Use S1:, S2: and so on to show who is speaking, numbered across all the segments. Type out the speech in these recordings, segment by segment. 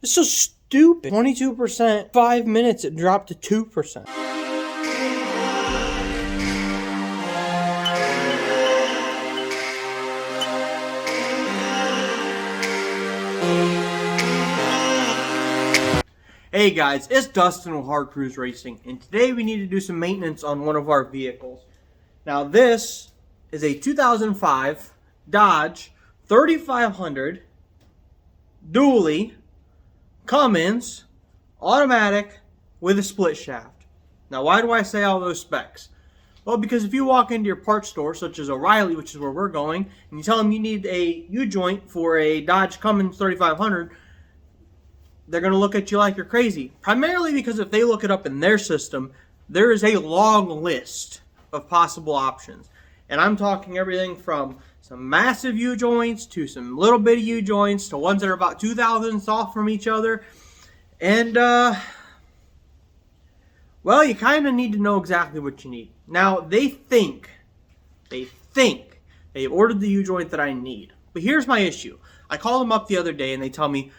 S1: It's so stupid. 22%, 5 minutes, it dropped to 2%. Hey guys, it's Dustin with Hard Cruise Racing, and today we need to do some maintenance on one of our vehicles. Now this is a 2005 Dodge 3500 dually Cummins automatic with a split shaft. Now why do I say all those specs? Well, because if you walk into your parts store, such as O'Reilly, which is where we're going, and you tell them you need a U-joint for a Dodge Cummins 3500, they're going to look at you like you're crazy. Primarily because if they look it up in their system, there is a long list of possible options. And I'm talking everything from some massive U-joints to some little bitty U-joints to ones that are about 2 thousandths off from each other. And, well, you kind of need to know exactly what you need. Now, they think they've ordered the U-joint that I need. But here's my issue. I called them up the other day and they tell me,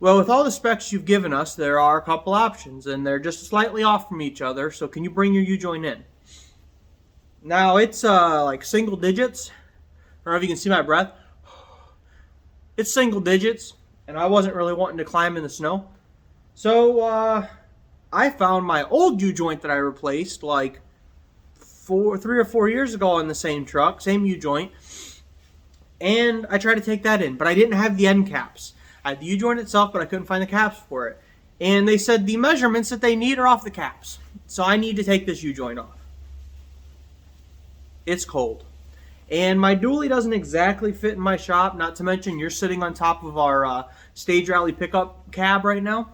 S1: well, with all the specs you've given us, there are a couple options, and they're just slightly off from each other, so can you bring your U-joint in? Now, it's like single digits. I don't know if you can see my breath. It's single digits, and I wasn't really wanting to climb in the snow. So, I found my old U-joint that I replaced like 3 or 4 years ago on the same truck, same U-joint, and I tried to take that in, but I didn't have the end caps. I had the U-joint itself, but I couldn't find the caps for it. And they said the measurements that they need are off the caps. So I need to take this U-joint off. It's cold. And my dually doesn't exactly fit in my shop, not to mention you're sitting on top of our stage rally pickup cab right now.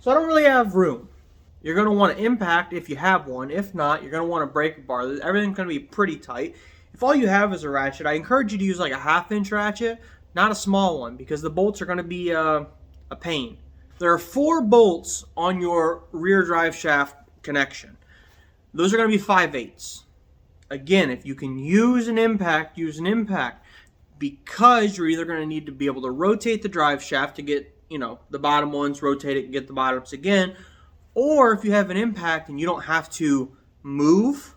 S1: So I don't really have room. You're going to want to impact if you have one. If not, you're going to want a breaker bar. Everything's going to be pretty tight. If all you have is a ratchet, I encourage you to use like a 1/2 inch ratchet. Not a small one, because the bolts are going to be a pain. There are 4 bolts on your rear drive shaft connection. Those are going to be 5/8. Again, if you can use an impact, use an impact. Because you're either going to need to be able to rotate the drive shaft to get, the bottom ones, rotate it and get the bottoms again. Or if you have an impact and you don't have to move,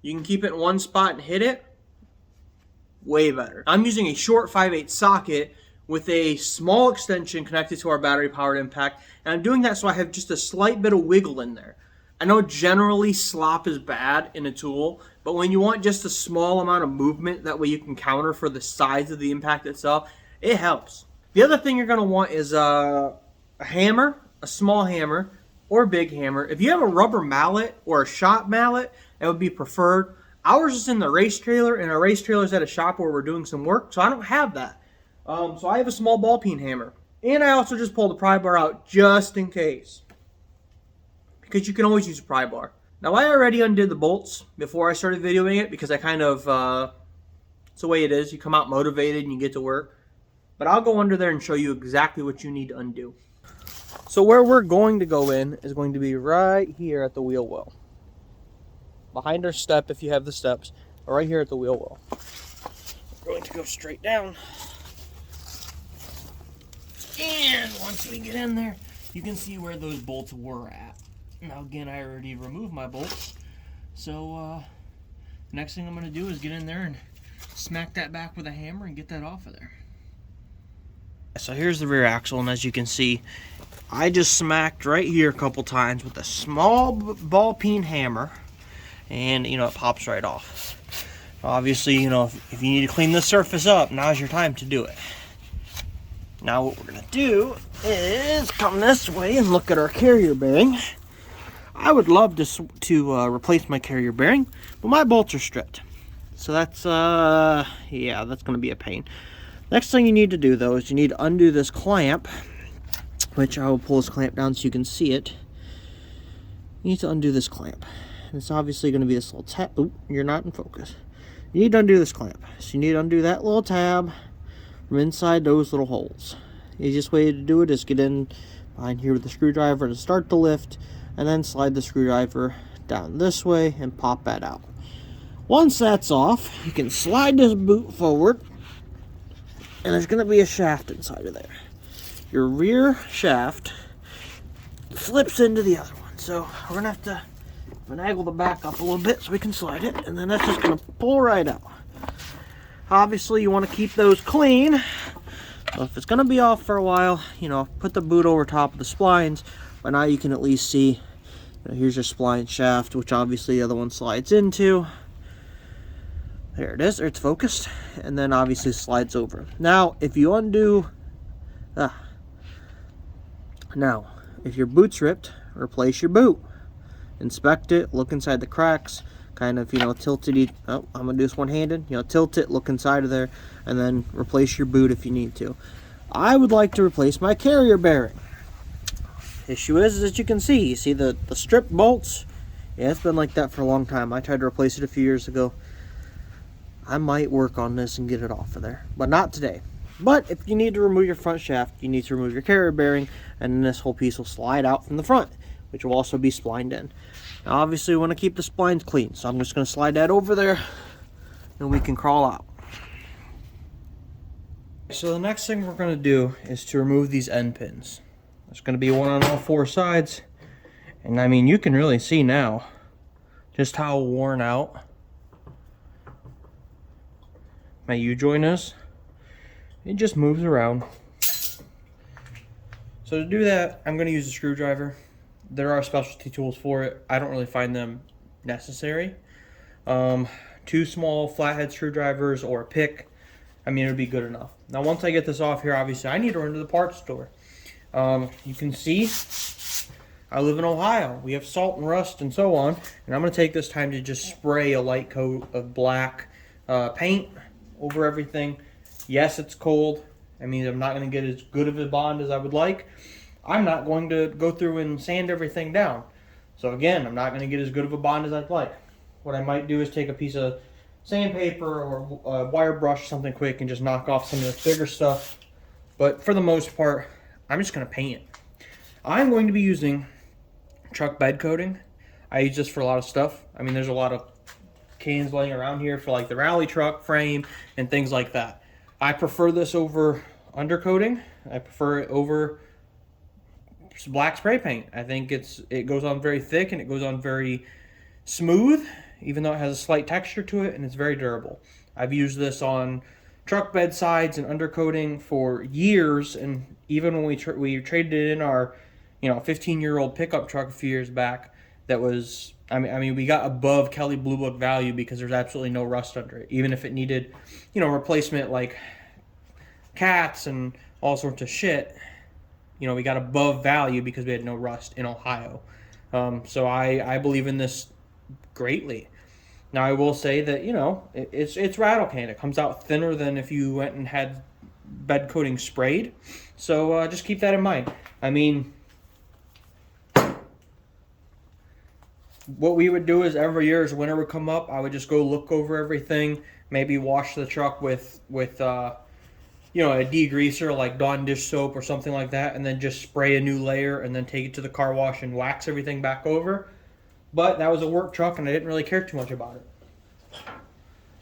S1: you can keep it in one spot and hit it. Way better. I'm using a short 5/8 socket with a small extension connected to our battery powered impact, and I'm doing that so I have just a slight bit of wiggle in there. I know generally slop is bad in a tool, but when you want just a small amount of movement, that way you can counter for the size of the impact itself, it helps. The other thing you're going to want is a hammer, a small hammer, or a big hammer. If you have a rubber mallet or a shop mallet, that would be preferred. Ours is in the race trailer, and our race trailer is at a shop where we're doing some work, so I don't have that. So I have a small ball peen hammer. And I also just pulled the pry bar out just in case. Because you can always use a pry bar. Now, I already undid the bolts before I started videoing it, because I kind of, it's the way it is. You come out motivated and you get to work. But I'll go under there and show you exactly what you need to undo. So where we're going to go in is going to be right here at the wheel well. Behind our step, if you have the steps, or right here at the wheel well. We're going to go straight down. And once we get in there, you can see where those bolts were at. Now again, I already removed my bolts. So, next thing I'm going to do is get in there and smack that back with a hammer and get that off of there. So here's the rear axle, and as you can see, I just smacked right here a couple times with a small ball peen hammer. And, it pops right off. Obviously, if you need to clean this surface up, now's your time to do it. Now what we're going to do is come this way and look at our carrier bearing. I would love to replace my carrier bearing, but my bolts are stripped. So that's, yeah, that's going to be a pain. Next thing you need to do, though, is you need to undo this clamp, which I will pull this clamp down so you can see it. You need to undo this clamp. It's obviously going to be this little tab. Oop, you're not in focus. You need to undo this clamp. So you need to undo that little tab from inside those little holes. The easiest way to do it is get in behind here with the screwdriver to start the lift, and then slide the screwdriver down this way and pop that out. Once that's off, you can slide this boot forward, and there's going to be a shaft inside of there. your rear shaft flips into the other one. So we're gonna have to finagle the back up a little bit so we can slide it, and then that's just gonna pull right out. Obviously you want to keep those clean. So if it's gonna be off for a while, you know, put the boot over top of the splines, but now you can at least see, you know, here's your spline shaft, which obviously the other one slides into. There it is, it's focused, and then obviously slides over. Now, if you undo, now, if your boot's ripped, replace your boot. Inspect it, look inside the cracks, kind of, you know, tilt it. Oh, I'm gonna do this one-handed. You know, tilt it, look inside of there, and then replace your boot if you need to. I would like to replace my carrier bearing. Issue is that you can see, the strip bolts. Yeah, it's been like that for a long time. I tried to replace it a few years ago. I might work on this and get it off of there, but not today. But if you need to remove your front shaft, you need to remove your carrier bearing, and then this whole piece will slide out from the front, which will also be splined in. Now obviously we want to keep the splines clean, so I'm just going to slide that over there and we can crawl out. So the next thing we're going to do is to remove these end pins. There's going to be one on all four sides, and I mean, you can really see now just how worn out my U-joint is. It just moves around. So to do that, I'm going to use a screwdriver. There are specialty tools for it. I don't really find them necessary. 2 small flathead screwdrivers or a pick, I mean, it would be good enough. Now once I get this off here, obviously I need to run to the parts store. You can see I live in Ohio. We have salt and rust and so on, and I'm going to take this time to just spray a light coat of black paint over everything. Yes, it's cold. I mean, I'm not going to get as good of a bond as I would like. I'm not going to go through and sand everything down. So again, I'm not going to get as good of a bond as I'd like. What I might do is take a piece of sandpaper or a wire brush, something quick, and just knock off some of the bigger stuff. But for the most part, I'm just going to paint it. I'm going to be using truck bed coating. I use this for a lot of stuff. I mean, there's a lot of cans laying around here for like the rally truck frame and things like that. I prefer this over undercoating. I prefer it over black spray paint. I think it goes on very thick and it goes on very smooth, even though it has a slight texture to it, and it's very durable. I've used this on truck bed sides and undercoating for years, and even when we traded it in our 15-year-old pickup truck a few years back, that was, I mean we got above Kelly Blue Book value because there's absolutely no rust under it, even if it needed replacement like cats and all sorts of shit. We got above value because we had no rust in Ohio. So I believe in this greatly. Now I will say that it's rattle can. It comes out thinner than if you went and had bed coating sprayed. So just keep that in mind. I mean, what we would do is every year as winter would come up, I would just go look over everything, maybe wash the truck with a degreaser like Dawn dish soap or something like that, and then just spray a new layer and then take it to the car wash and wax everything back over. But that was a work truck and I didn't really care too much about it.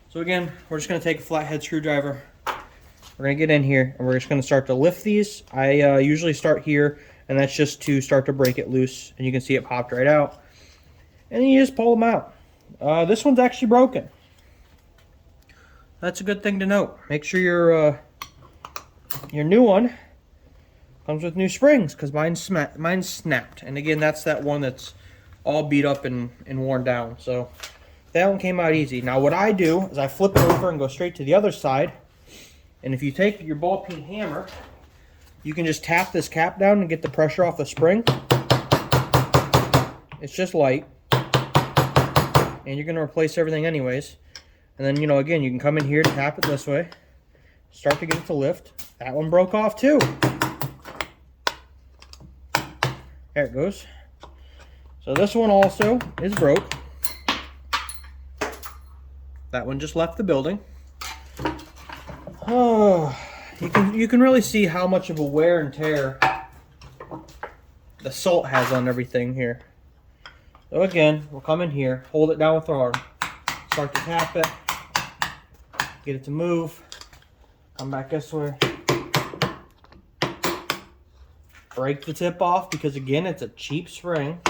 S1: So again, we're just going to take a flathead screwdriver. We're going to get in here and we're just going to start to lift these. I usually start here, and that's just to start to break it loose, and you can see it popped right out. And then you just pull them out. This one's actually broken. That's a good thing to note. Make sure your new one comes with new springs, because mine's snapped. And again, that's that one that's all beat up and worn down. So that one came out easy. Now what I do is I flip it over and go straight to the other side. And if you take your ball peen hammer, you can just tap this cap down and get the pressure off the spring. It's just light. And you're going to replace everything anyways. And then, again, you can come in here, tap it this way, start to get it to lift. That one broke off too. There it goes. So this one also is broke. That one just left the building. Oh, you can really see how much of a wear and tear the salt has on everything here. So again, we'll come in here, hold it down with our arm, start to tap it, get it to move, come back this way. break the tip off because, again, it's a cheap spring.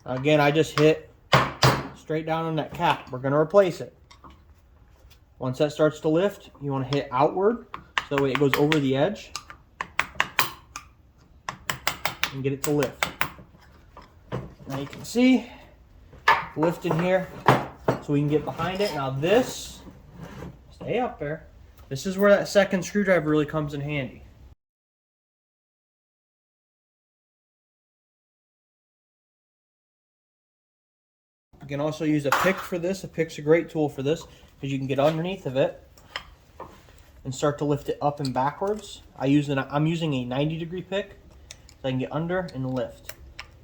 S1: Again, I just hit straight down on that cap. We're going to replace it. Once that starts to lift, you want to hit outward so that way it goes over the edge and get it to lift. Now you can see lift in here so we can get behind it. Now this, stay up there. This is where that second screwdriver really comes in handy. You can also use a pick for this. A pick's a great tool for this because you can get underneath of it and start to lift it up and backwards. I'm using a 90-degree pick so I can get under and lift.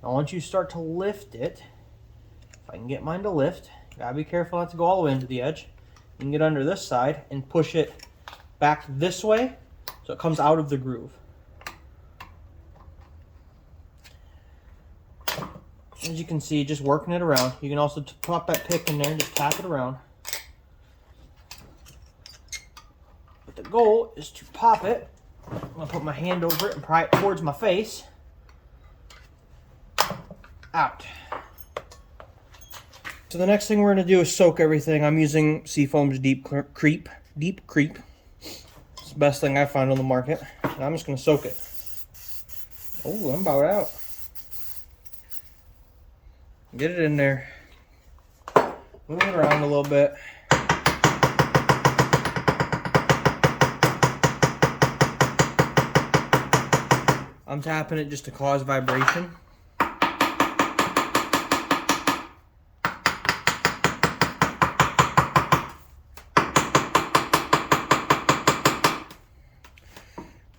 S1: Now once you start to lift it, if I can get mine to lift, you gotta be careful not to go all the way into the edge. You can get under this side and push it back this way so it comes out of the groove. As you can see, just working it around. You can also pop that pick in there and just tap it around. But the goal is to pop it. I'm going to put my hand over it and pry it towards my face. Out. So the next thing we're going to do is soak everything. I'm using Seafoam's Deep Creep. It's the best thing I find on the market. And I'm just going to soak it. Oh, I'm about out. Get it in there. Move it around a little bit. I'm tapping it just to cause vibration.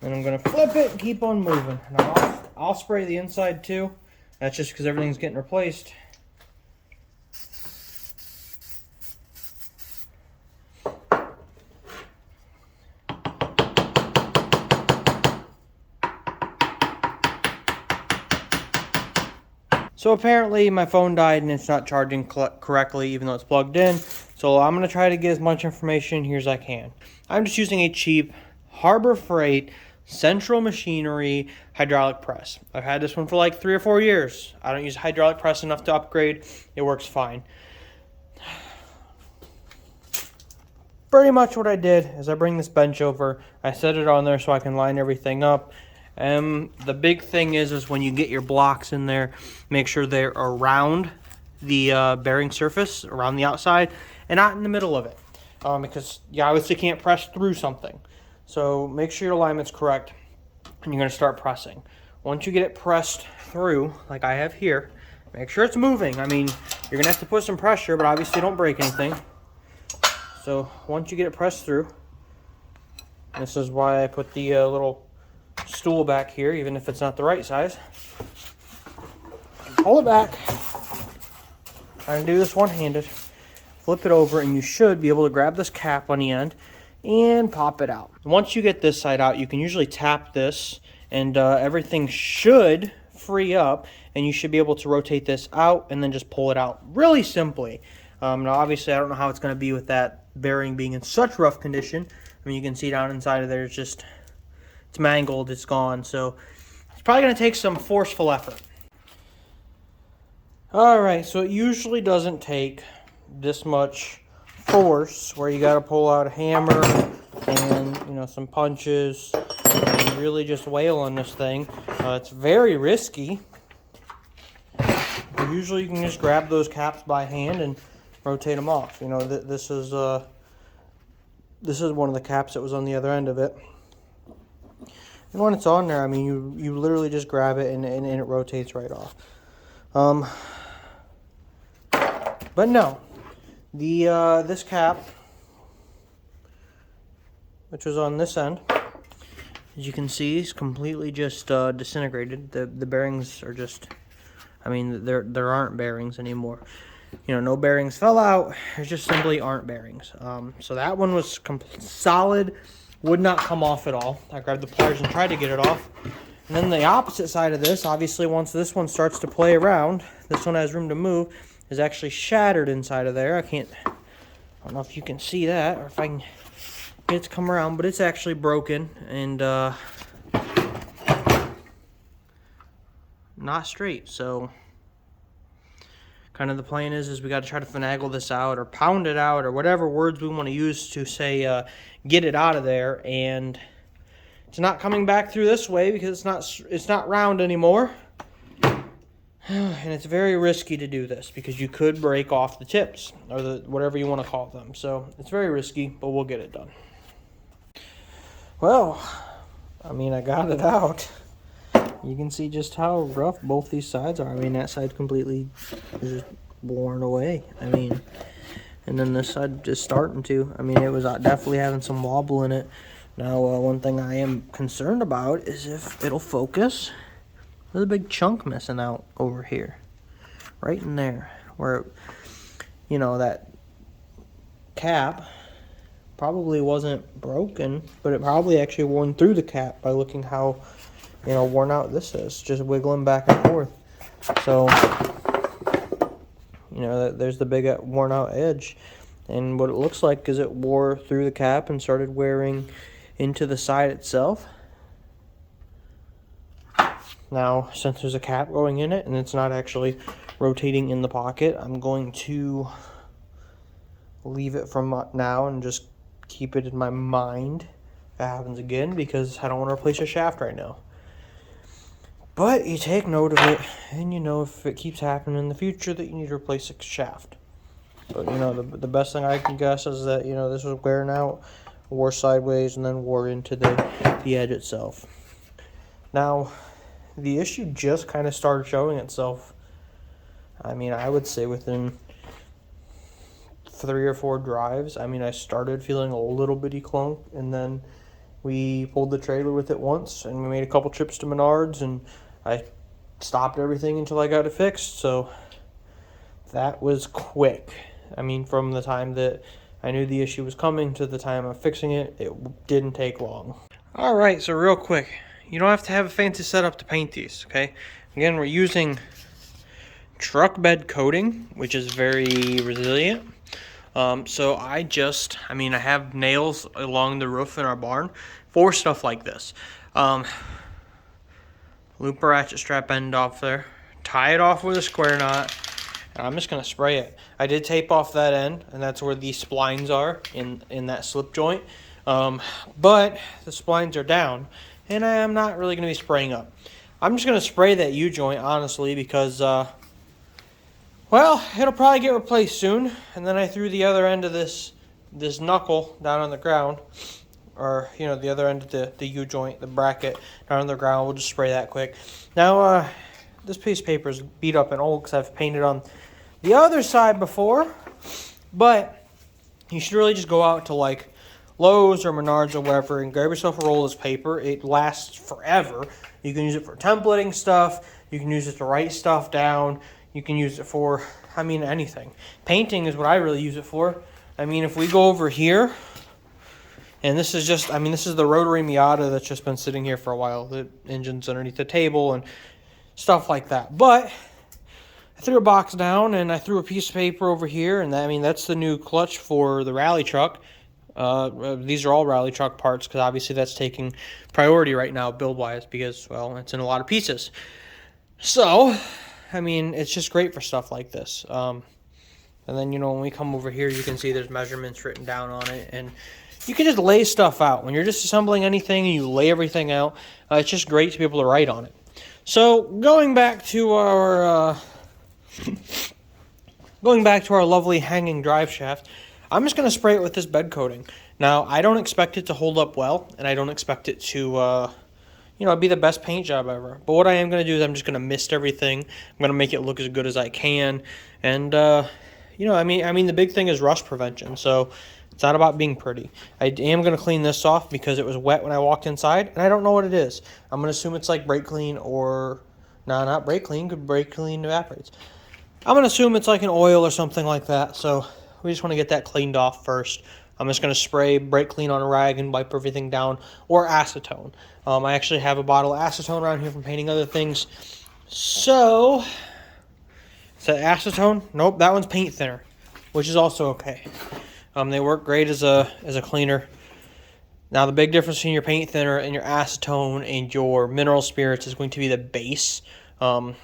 S1: And I'm going to flip it and keep on moving. Now I'll spray the inside too. That's just because everything's getting replaced. So apparently my phone died and it's not charging correctly even though it's plugged in. So I'm going to try to get as much information here as I can. I'm just using a cheap Harbor Freight Central Machinery hydraulic press. I've had this one for like 3 or 4 years. I don't use hydraulic press enough to upgrade. It works fine. Pretty much what I did is I bring this bench over. I set it on there so I can line everything up. The big thing is when you get your blocks in there, make sure they're around the bearing surface, around the outside, and not in the middle of it. Because you obviously can't press through something. So make sure your alignment's correct, and you're going to start pressing. Once you get it pressed through, like I have here, make sure it's moving. I mean, you're going to have to put some pressure, but obviously don't break anything. So once you get it pressed through, this is why I put the little stool back here, even if it's not the right size. Pull it back. I'm going to do this one-handed. Flip it over, and you should be able to grab this cap on the end and pop it out. Once you get this side out, you can usually tap this, and everything should free up, and you should be able to rotate this out and then just pull it out really simply. Now, obviously, I don't know how it's going to be with that bearing being in such rough condition. I mean, you can see down inside of there, it's mangled, it's gone. So it's probably going to take some forceful effort. All right, so it usually doesn't take this much force where you got to pull out a hammer and some punches and really just wail on this thing. It's very risky. Usually you can just grab those caps by hand and rotate them off. This is one of the caps that was on the other end of it. And when it's on there, I mean, you literally just grab it and it rotates right off. But no, this cap, which was on this end, as you can see, is completely just disintegrated. The bearings are just, I mean, there aren't bearings anymore. No bearings fell out. There just simply aren't bearings. So that one was solid, would not come off at all. I grabbed the pliers and tried to get it off. And then the opposite side of this, obviously once this one starts to play around, this one has room to move, is actually shattered inside of there. I don't know if you can see that, or if I can it's come around, but it's actually broken and not straight. So kind of the plan is we got to try to finagle this out or pound it out or whatever words we want to use to say get it out of there. And it's not coming back through this way because it's not round anymore. And it's very risky to do this because you could break off the tips or the whatever you want to call them. So it's very risky, but we'll get it done. Well, I mean, I got it out. You can see just how rough both these sides are. I mean, that side completely is just worn away. I mean, and then this side just starting to. I mean, it was definitely having some wobble in it. Now, one thing I am concerned about is if it'll focus. There's a big chunk missing out over here. Right in there. Where, you know, that cap probably wasn't broken, but it probably actually worn through the cap by looking how, you know, worn out this is. Just wiggling back and forth. So, you know, there's the big worn out edge. And what it looks like is it wore through the cap and started wearing into the side itself. Now, since there's a cap going in it and it's not actually rotating in the pocket, I'm going to leave it from now and just keep it in my mind if that happens again, because I don't want to replace a shaft right now. But you take note of it, and you know if it keeps happening in the future that you need to replace a shaft. But, you know, the best thing I can guess is that, you know, this was wearing out, wore sideways, and then wore into the edge itself. Now, the issue just kind of started showing itself. I mean, I would say within 3 or 4 drives. I mean, I started feeling a little bitty clunk, and then we pulled the trailer with it once, and we made a couple trips to Menards, and I stopped everything until I got it fixed. So that was quick. I mean, from the time that I knew the issue was coming to the time of fixing it, it didn't take long. All right, so real quick. You don't have to have a fancy setup to paint these, okay? Again, we're using truck bed coating, which is very resilient. So I have nails along the roof in our barn for stuff like this. Loop a ratchet strap end off there, tie it off with a square knot, and I'm just gonna spray it. I did tape off that end, and that's where the splines are in that slip joint. But the splines are down, and I am not really going to be spraying up. I'm just going to spray that U-joint, honestly, because, well, it'll probably get replaced soon. And then I threw the other end of this knuckle down on the ground, or, you know, the other end of the U-joint, the bracket, down on the ground. We'll just spray that quick. Now, this piece of paper is beat up and old because I've painted on the other side before. But you should really just go out to, like, Lowe's or Menards or wherever and grab yourself a roll of this paper. It lasts forever. You can use it for templating stuff. You can use it to write stuff down. You can use it for, I mean, anything. Painting is what I really use it for. I mean, if we go over here, and this is just, I mean, this is the rotary Miata that's just been sitting here for a while. The engine's underneath the table and stuff like that. But I threw a box down and I threw a piece of paper over here, and I mean, that's the new clutch for the rally truck. These are all rally truck parts because obviously that's taking priority right now build-wise because, well, it's in a lot of pieces. So, I mean, it's just great for stuff like this. And then, you know, when we come over here, you can see there's measurements written down on it, and you can just lay stuff out. When you're just assembling anything and you lay everything out, it's just great to be able to write on it. So, going back to our lovely hanging drive shaft, I'm just going to spray it with this bed coating. Now, I don't expect it to hold up well, and I don't expect it to, be the best paint job ever. But what I am going to do is I'm just going to mist everything. I'm going to make it look as good as I can. And, the big thing is rust prevention. So it's not about being pretty. I am going to clean this off because it was wet when I walked inside, and I don't know what it is. I'm going to assume it's like brake clean or, no, not brake clean, because brake clean evaporates. I'm going to assume it's like an oil or something like that. So we just want to get that cleaned off first. I'm just going to spray brake clean on a rag and wipe everything down, or acetone. I actually have a bottle of acetone around here from painting other things. So, is that acetone? Nope, that one's paint thinner, which is also okay. They work great as a cleaner. Now the big difference between your paint thinner and your acetone and your mineral spirits is going to be the base. So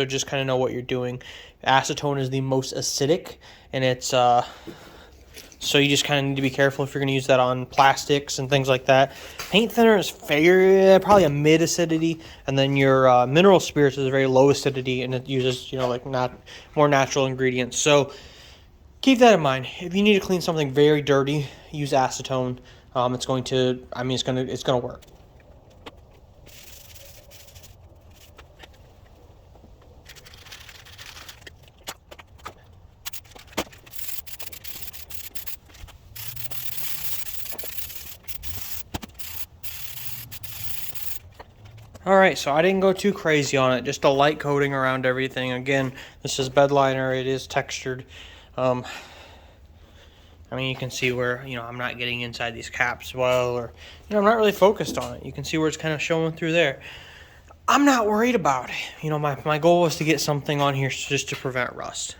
S1: just kind of know what you're doing. Acetone is the most acidic, and it's so you just kind of need to be careful if you're going to use that on plastics and things like that. Paint thinner is probably a mid acidity, and then your mineral spirits is a very low acidity, and it uses like not more natural ingredients. So keep that in mind. If you need to clean something very dirty, use acetone. It's going to work. Alright, so I didn't go too crazy on it, just a light coating around everything. Again, this is bed liner, it is textured. I mean, you can see where, I'm not getting inside these caps well, or, I'm not really focused on it. You can see where it's kind of showing through there. I'm not worried about it. My goal was to get something on here just to prevent rust.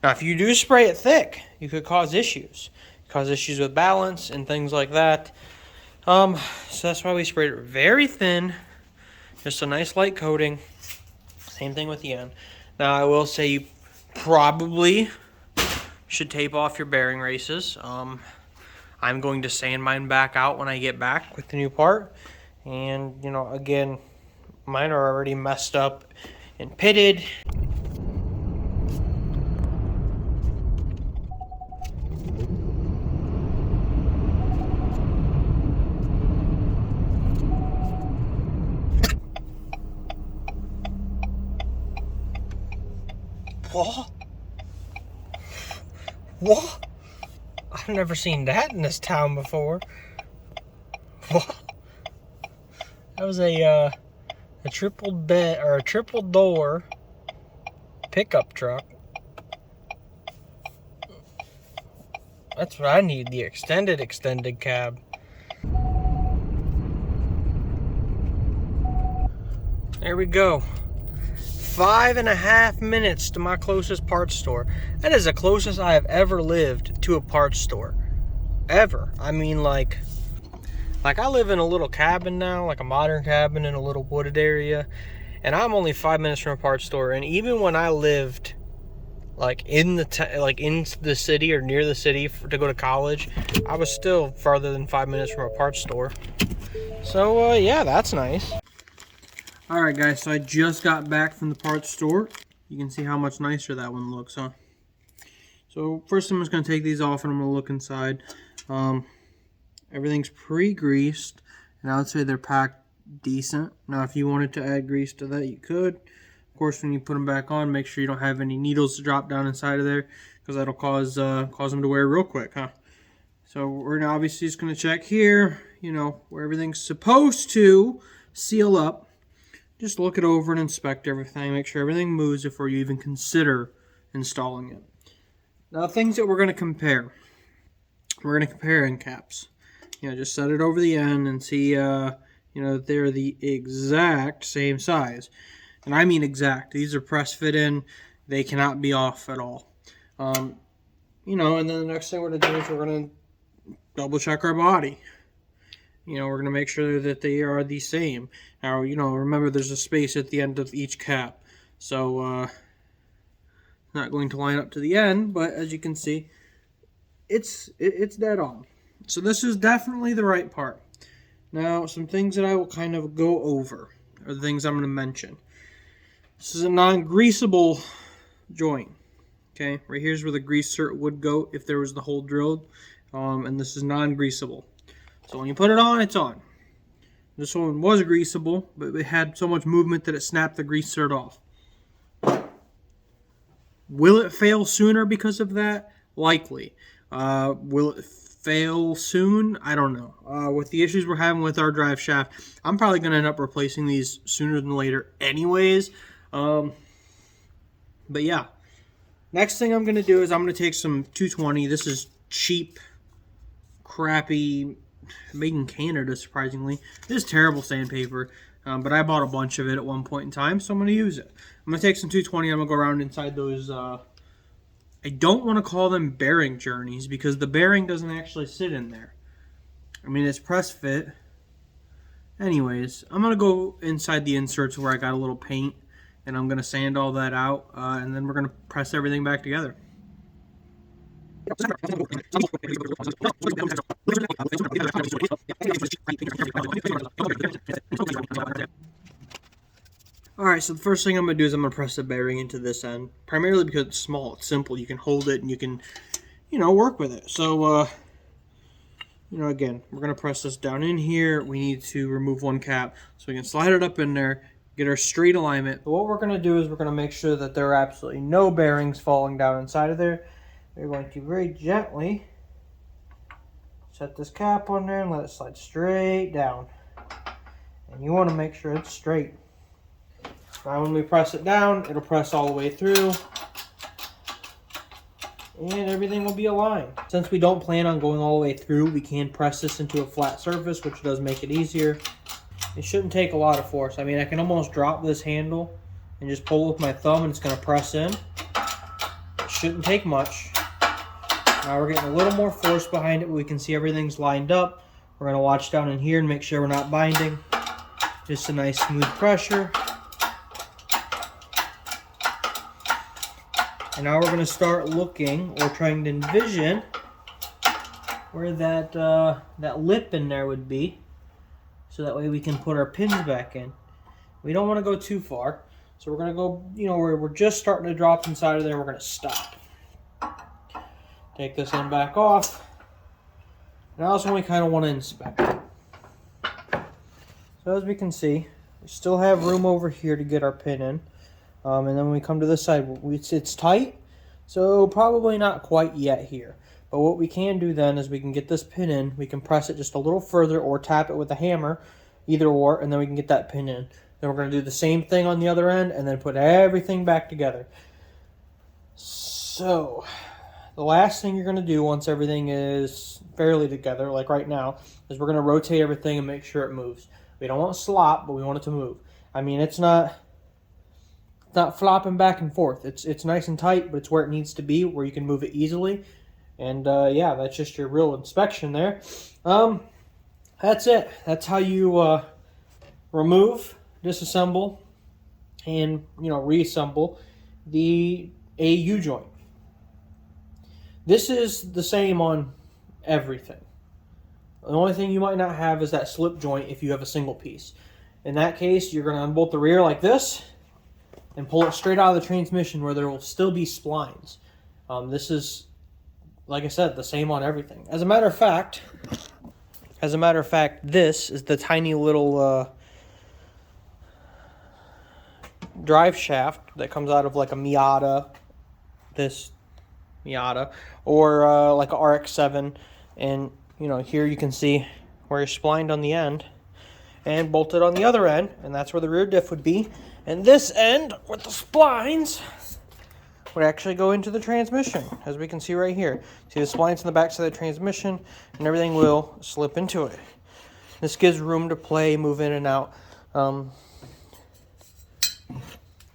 S1: Now, if you do spray it thick, you could cause issues. Cause issues with balance and things like that. So that's why we sprayed it very thin. Just a nice light coating. Same thing with the end. Now, I will say you probably should tape off your bearing races. I'm going to sand mine back out when I get back with the new part. And, again, mine are already messed up and pitted. What? What? I've never seen that in this town before. What? That was a triple bed or a triple door pickup truck. That's what I need, the extended cab. There we go. 5.5 minutes to my closest parts store. That is the closest I have ever lived to a parts store. Ever. I mean, like I live in a little cabin now, like a modern cabin in a little wooded area, and I'm only 5 minutes from a parts store. And even when I lived in the city or near the city to go to college, I was still farther than 5 minutes from a parts store. So yeah, that's nice. Alright guys, so I just got back from the parts store. You can see how much nicer that one looks, huh? So first I'm just going to take these off and I'm going to look inside. Everything's pre-greased, and I would say they're packed decent. Now if you wanted to add grease to that, you could. Of course, when you put them back on, make sure you don't have any needles to drop down inside of there, because that'll cause them to wear real quick, huh? So we're obviously just going to check here, where everything's supposed to seal up. Just look it over and inspect everything. Make sure everything moves before you even consider installing it. Now, things that we're going to compare. We're going to compare end caps. Just set it over the end and see, they're the exact same size. And I mean exact. These are press fit in. They cannot be off at all. And then the next thing we're going to do is we're going to double check our body. We're going to make sure that they are the same. Now, remember there's a space at the end of each cap. So, not going to line up to the end, but as you can see, it's dead on. So this is definitely the right part. Now, some things that I will kind of go over are the things I'm going to mention. This is a non-greasable joint. Okay, right here's where the grease cert would go if there was the hole drilled. And this is non-greasable. So when you put it on, it's on. This one was greasable, but it had so much movement that it snapped the grease cert off. Will it fail sooner because of that? Likely. Will it fail soon? I don't know. With the issues we're having with our drive shaft, I'm probably going to end up replacing these sooner than later anyways. But yeah. Next thing I'm going to do is I'm going to take some 220. This is cheap, crappy, made in Canada, surprisingly. This is terrible sandpaper, but I bought a bunch of it at one point in time, so I'm going to use it. I'm going to take some 220. I'm going to go around inside those. I don't want to call them bearing journeys because the bearing doesn't actually sit in there. I mean, it's press fit. Anyways, I'm going to go inside the inserts where I got a little paint, and I'm going to sand all that out, and then we're going to press everything back together. Alright, so the first thing I'm going to do is I'm going to press the bearing into this end, primarily because it's small, it's simple, you can hold it and you can, work with it. So, again, we're going to press this down in here. We need to remove one cap so we can slide it up in there, get our straight alignment. But what we're going to do is we're going to make sure that there are absolutely no bearings falling down inside of there. We're going to very gently set this cap on there and let it slide straight down. And you want to make sure it's straight. Now when we press it down, it'll press all the way through. And everything will be aligned. Since we don't plan on going all the way through, we can press this into a flat surface, which does make it easier. It shouldn't take a lot of force. I mean, I can almost drop this handle and just pull with my thumb and it's going to press in. It shouldn't take much. Now we're getting a little more force behind it, but we can see everything's lined up. We're going to watch down in here and make sure we're not binding. Just a nice smooth pressure. And now we're going to start looking or trying to envision where that lip in there would be, so that way we can put our pins back in. We don't want to go too far, so we're going to go, where we're just starting to drop inside of there. We're going to stop. Take this end back off. Now is when we kind of want to inspect it. So as we can see, we still have room over here to get our pin in. And then when we come to this side, it's tight, so probably not quite yet here. But what we can do then is we can get this pin in, we can press it just a little further or tap it with a hammer, either or, and then we can get that pin in. Then we're going to do the same thing on the other end and then put everything back together. So, the last thing you're going to do once everything is fairly together, like right now, is we're going to rotate everything and make sure it moves. We don't want slop, but we want it to move. I mean, it's not flopping back and forth. It's nice and tight, but it's where it needs to be, where you can move it easily. And yeah, that's just your real inspection there. That's it. That's how you remove, disassemble, and reassemble a U-joint. This is the same on everything. The only thing you might not have is that slip joint if you have a single piece. In that case, you're going to unbolt the rear like this and pull it straight out of the transmission where there will still be splines. This is, like I said, the same on everything. As a matter of fact, this is the tiny little drive shaft that comes out of like a Miata, or like a RX-7, and here you can see where you're splined on the end and bolted on the other end, and that's where the rear diff would be. And this end with the splines would actually go into the transmission, as we can see right here. See the splines in the back side of the transmission, and everything will slip into it. This gives room to play, move in and out. Not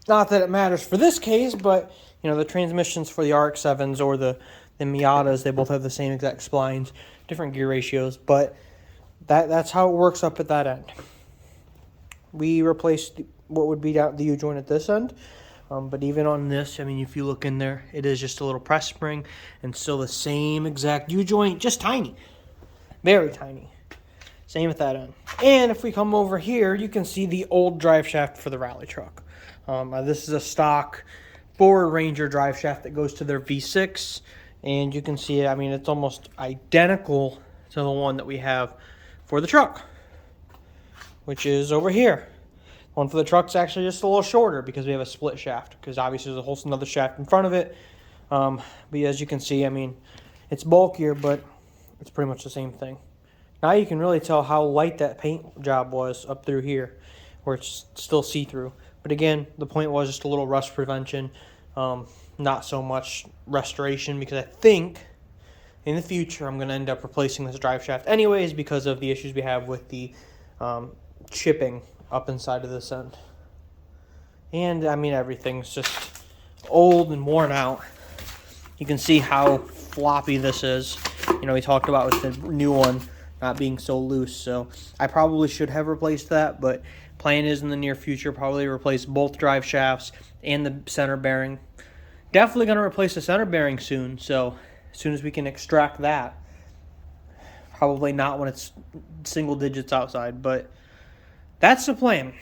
S1: that it matters for this case, but the transmissions for the RX-7s or the Miatas, they both have the same exact splines, different gear ratios, but that's how it works up at that end. We replaced what would be the U-joint at this end, but even on this, I mean, if you look in there, it is just a little press spring and still the same exact U-joint, just tiny, very tiny. Same at that end. And if we come over here, you can see the old drive shaft for the rally truck. This is a stock Ford Ranger drive shaft that goes to their V6, and you can see, I mean, it's almost identical to the one that we have for the truck, which is over here. One for the truck's actually just a little shorter because we have a split shaft, because obviously there's a whole another shaft in front of it. But as you can see, I mean, it's bulkier, but it's pretty much the same thing. Now you can really tell how light that paint job was up through here, where it's still see-through. But again, the point was just a little rust prevention, not so much restoration, because I think in the future I'm going to end up replacing this drive shaft anyways because of the issues we have with the chipping up inside of this end. And I mean, everything's just old and worn out. You can see how floppy this is. We talked about with the new one. not being so loose. So I probably should have replaced that, but plan is in the near future probably replace both drive shafts and the center bearing. Definitely going to replace the center bearing soon, so as soon as we can extract that. Probably not when it's single digits outside, but that's the plan.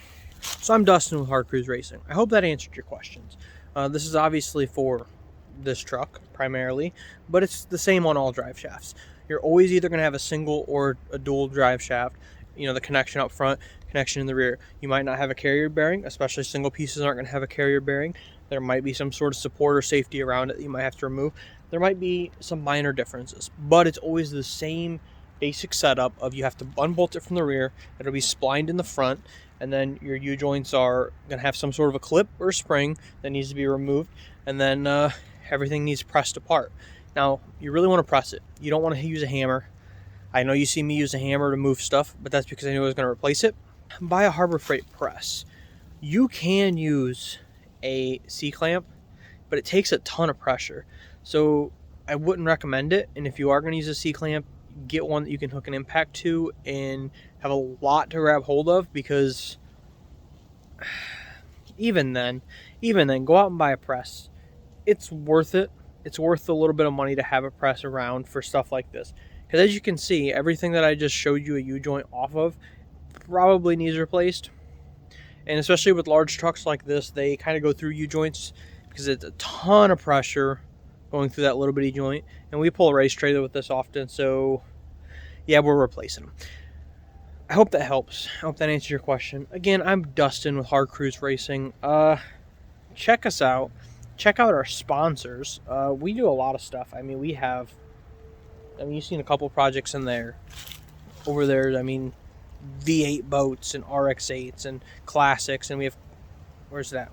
S1: So I'm Dustin with Hard Cruise Racing. I hope that answered your questions. This is obviously for this truck primarily, but it's the same on all drive shafts. You're always either going to have a single or a dual drive shaft. You know, the connection up front, connection in the rear. You might not have a carrier bearing, especially single pieces aren't going to have a carrier bearing. There might be some sort of support or safety around it that you might have to remove. There might be some minor differences, but it's always the same basic setup of you have to unbolt it from the rear. It'll be splined in the front, and then your U-joints are going to have some sort of a clip or a spring that needs to be removed, and then everything needs pressed apart. Now, you really want to press it. You don't want to use a hammer. I know you see me use a hammer to move stuff, but that's because I knew I was going to replace it. Buy a Harbor Freight press. You can use a C-clamp, but it takes a ton of pressure. So I wouldn't recommend it, and if you are going to use a C-clamp, get one that you can hook an impact to and have a lot to grab hold of, because even then, go out and buy a press. It's worth it. It's worth a little bit of money to have a press around for stuff like this. Because as you can see, everything that I just showed you a U-joint off of probably needs replaced. And especially with large trucks like this, they kind of go through U-joints because it's a ton of pressure going through that little bitty joint. And we pull a race trailer with this often, so yeah, we're replacing them. I hope that helps. I hope that answers your question. Again, I'm Dustin with Hard Cruise Racing. Check us out. Check out our sponsors. We do a lot of stuff. I mean, you've seen a couple projects in there. Over there, V8 boats and RX8s and classics, and we have, where's it at?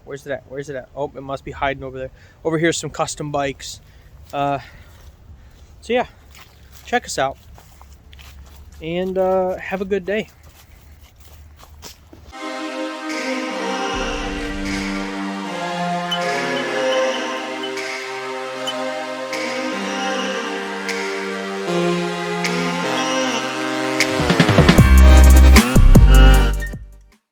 S1: Oh, it must be hiding over there. Over here's some custom bikes. So yeah, check us out and have a good day.